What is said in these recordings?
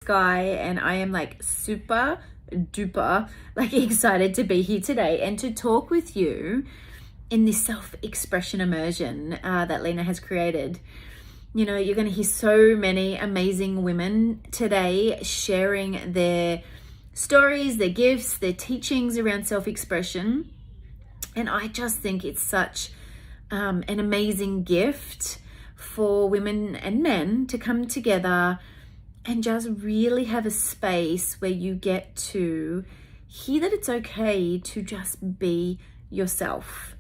sky, and I am like super duper like excited to be here today and to talk with you in this self-expression immersion that Lena has created. You know, you're going to hear so many amazing women today sharing their stories, their gifts, their teachings around self-expression. And I just think it's such an amazing gift for women and men to come together and just really have a space where you get to hear that it's okay to just be yourself,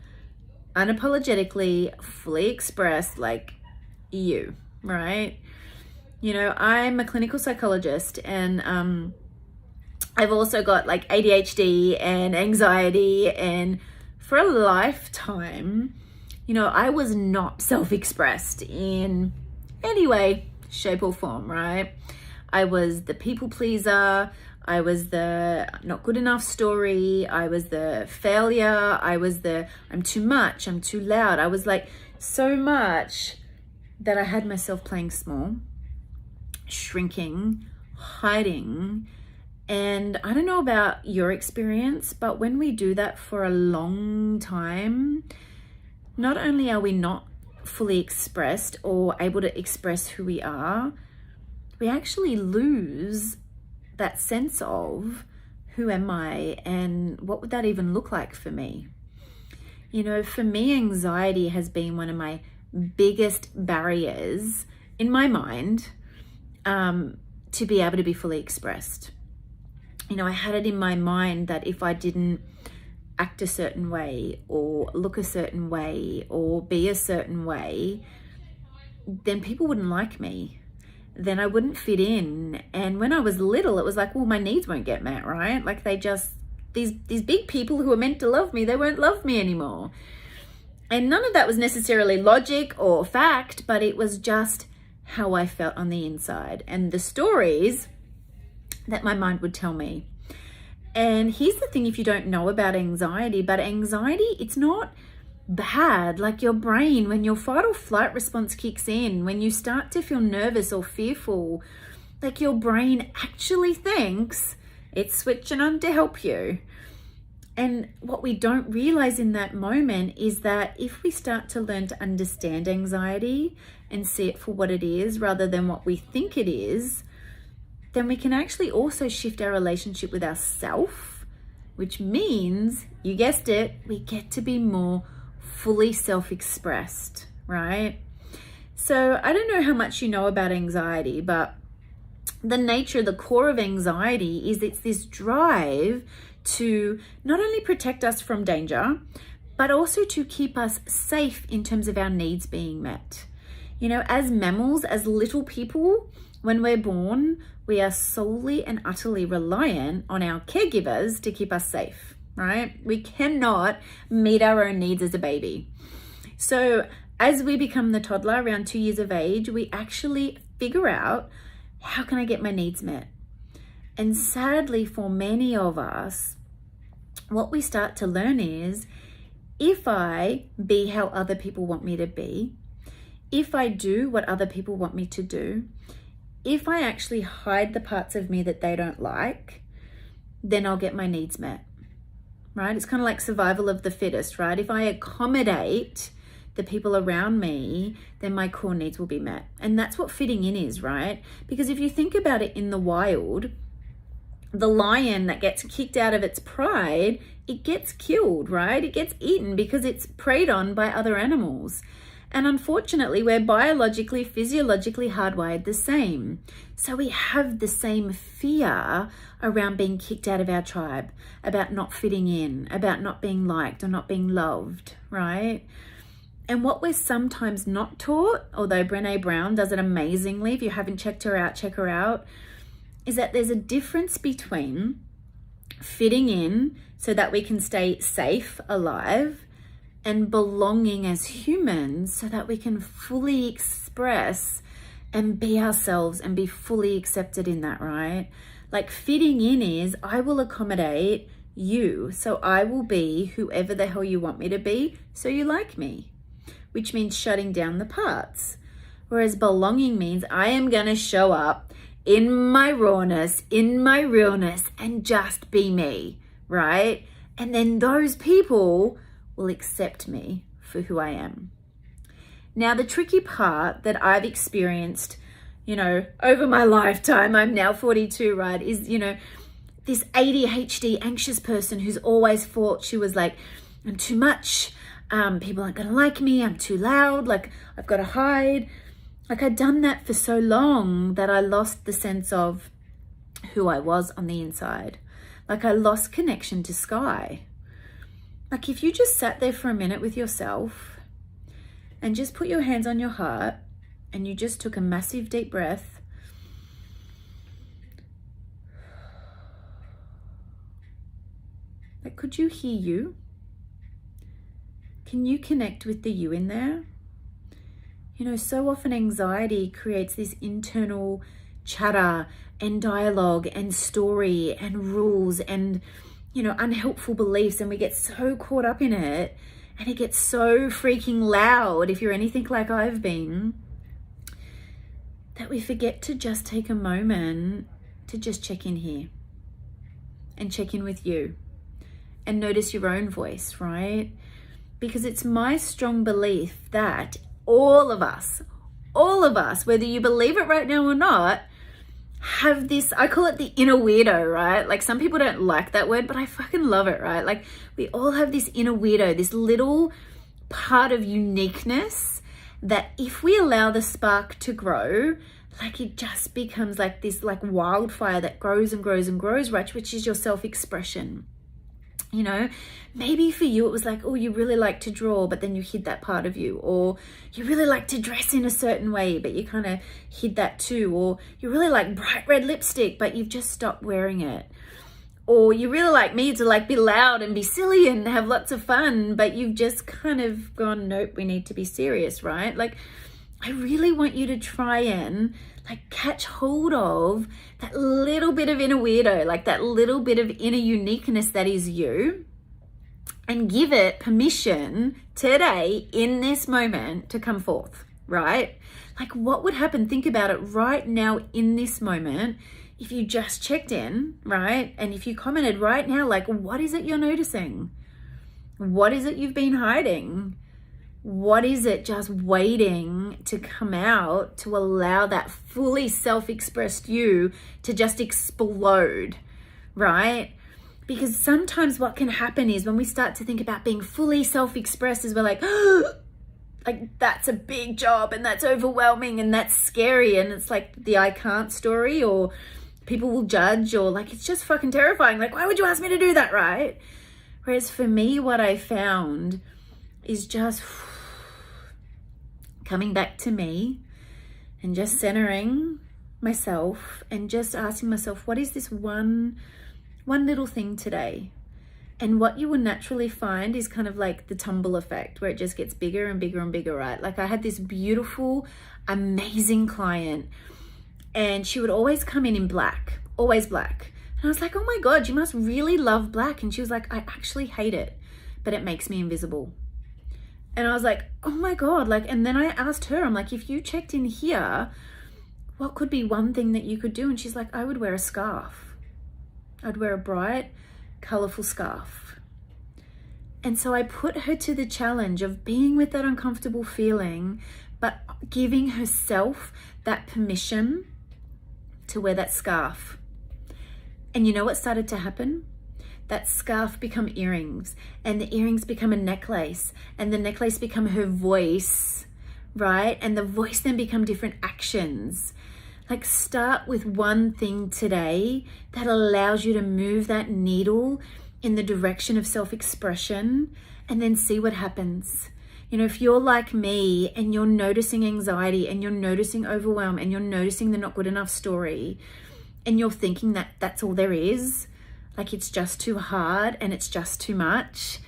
unapologetically, fully expressed, like you, right? You know, I'm a clinical psychologist, and I've also got like ADHD and anxiety, and for a lifetime, you know, I was not self-expressed in any way, shape or form, right? I was the people pleaser. I was the not good enough story. I was the failure. I was the I'm too much. I'm too loud. I was like so much that I had myself playing small, shrinking, hiding. And I don't know about your experience, but when we do that for a long time, not only are we not fully expressed or able to express who we are, we actually lose that sense of who am I and what would that even look like for me? You know, for me, anxiety has been one of my biggest barriers in my mind to be able to be fully expressed. You know, I had it in my mind that if I didn't act a certain way or look a certain way or be a certain way, then people wouldn't like me. Then I wouldn't fit in. And when I was little, it was like, well, my needs won't get met, right? Like they just, these big people who were meant to love me, they won't love me anymore. And none of that was necessarily logic or fact, but it was just how I felt on the inside and the stories that my mind would tell me. And here's the thing, if you don't know about anxiety, but anxiety, it's not bad. Like your brain, when your fight or flight response kicks in, when you start to feel nervous or fearful, like your brain actually thinks it's switching on to help you. And what we don't realize in that moment is that if we start to learn to understand anxiety and see it for what it is rather than what we think it is, then we can actually also shift our relationship with ourself, which means, you guessed it, we get to be more fully self-expressed, right? So I don't know how much you know about anxiety, but the nature, the core of anxiety is it's this drive to not only protect us from danger, but also to keep us safe in terms of our needs being met. You know, as mammals, as little people, when we're born, we are solely and utterly reliant on our caregivers to keep us safe, right? We cannot meet our own needs as a baby. So as we become the toddler around 2 years of age, we actually figure out, how can I get my needs met? And sadly, for many of us, what we start to learn is, if I be how other people want me to be, if I do what other people want me to do, if I actually hide the parts of me that they don't like, then I'll get my needs met, right? It's kind of like survival of the fittest, right? If I accommodate the people around me, then my core needs will be met. And that's what fitting in is, right? Because if you think about it in the wild, the lion that gets kicked out of its pride, it gets killed, right? It gets eaten because it's preyed on by other animals. And unfortunately, we're biologically, physiologically hardwired the same. So we have the same fear around being kicked out of our tribe, about not fitting in, about not being liked or not being loved, right? And what we're sometimes not taught, although Brené Brown does it amazingly, if you haven't checked her out, check her out, is that there's a difference between fitting in so that we can stay safe, alive, and belonging as humans so that we can fully express and be ourselves and be fully accepted in that, right? Like fitting in is, I will accommodate you, so I will be whoever the hell you want me to be, so you like me, which means shutting down the parts. Whereas belonging means I am going to show up in my rawness, in my realness, and just be me, right? And then those people will accept me for who I am. Now, the tricky part that I've experienced, over my lifetime, I'm now 42, right, is, this ADHD anxious person who's always thought she was like, I'm too much, people aren't gonna like me, I'm too loud, like I've got to hide. Like I'd done that for so long that I lost the sense of who I was on the inside. Like I lost connection to sky. Like if you just sat there for a minute with yourself and just put your hands on your heart and you just took a massive deep breath. Like, could you hear you? Can you connect with the you in there? So often anxiety creates this internal chatter and dialogue and story and rules and, unhelpful beliefs. And we get so caught up in it and it gets so freaking loud, if you're anything like I've been, that we forget to just take a moment to just check in here and check in with you and notice your own voice, right? Because it's my strong belief that all of us, whether you believe it right now or not, have this, I call it the inner weirdo, right? Like some people don't like that word, but I fucking love it, right? Like we all have this inner weirdo, this little part of uniqueness that if we allow the spark to grow, like it just becomes like this like wildfire that grows and grows and grows, right? Which is your self-expression. Maybe for you it was like, oh, you really like to draw, but then you hid that part of you. Or you really like to dress in a certain way, but you kind of hid that too. Or you really like bright red lipstick, but you've just stopped wearing it. Or you really like me to like be loud and be silly and have lots of fun, but you've just kind of gone, nope, we need to be serious, right? Like I really want you to try and like catch hold of that little bit of inner weirdo, like that little bit of inner uniqueness that is you, and give it permission today in this moment to come forth, right? Like what would happen? Think about it right now in this moment. If you just checked in, right? And if you commented right now, like, what is it you're noticing? What is it you've been hiding? What is it just waiting to come out to allow that fully self-expressed you to just explode, right? Because sometimes what can happen is when we start to think about being fully self-expressed is we're like, like that's a big job and that's overwhelming and that's scary. And it's like the I can't story, or people will judge, or like, it's just fucking terrifying. Like, why would you ask me to do that, right? Whereas for me, what I found is just coming back to me and just centering myself and just asking myself, what is this one little thing today? And what you will naturally find is kind of like the tumble effect, where it just gets bigger and bigger and bigger, right? Like I had this beautiful, amazing client, and she would always come in black, always black. And I was like, oh my God, you must really love black. And she was like, I actually hate it, but it makes me invisible. And I was like, oh my God, like, and then I asked her, I'm like, if you checked in here, what could be one thing that you could do? And she's like, I would wear a scarf. I'd wear a bright, colorful scarf. And so I put her to the challenge of being with that uncomfortable feeling, but giving herself that permission to wear that scarf. And you know what started to happen? That scarf become earrings, and the earrings become a necklace, and the necklace become her voice, right? And the voice then become different actions. Like start with one thing today that allows you to move that needle in the direction of self-expression, and then see what happens. If you're like me and you're noticing anxiety and you're noticing overwhelm and you're noticing the not good enough story, and you're thinking that that's all there is, like it's just too hard and it's just too much,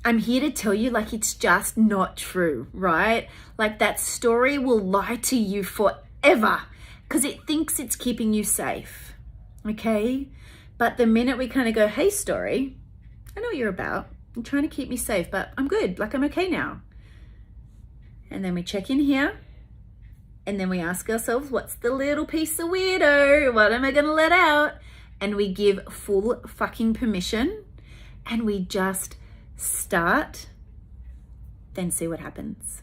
I'm here to tell you, like, it's just not true, right? Like that story will lie to you forever because it thinks it's keeping you safe, okay? But the minute we kind of go, hey, story, I know what you're about. I'm trying to keep me safe, but I'm good. Like, I'm okay now. And then we check in here And then we ask ourselves, what's the little piece of weirdo? What am I going to let out? And we give full fucking permission, and we just start, then see what happens.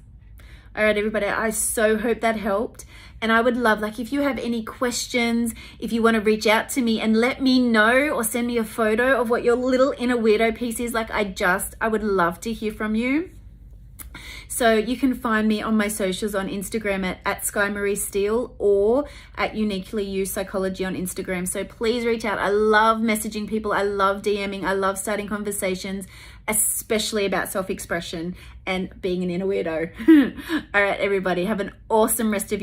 All right, everybody, I so hope that helped. And I would love, like, if you have any questions, if you want to reach out to me and let me know, or send me a photo of what your little inner weirdo piece is, like, I would love to hear from you. So you can find me on my socials on Instagram at Sky Marie Steele, or at Uniquely You Psychology on Instagram. So please reach out. I love messaging people. I love DMing. I love starting conversations, especially about self-expression and being an inner weirdo. All right, everybody, have an awesome rest of your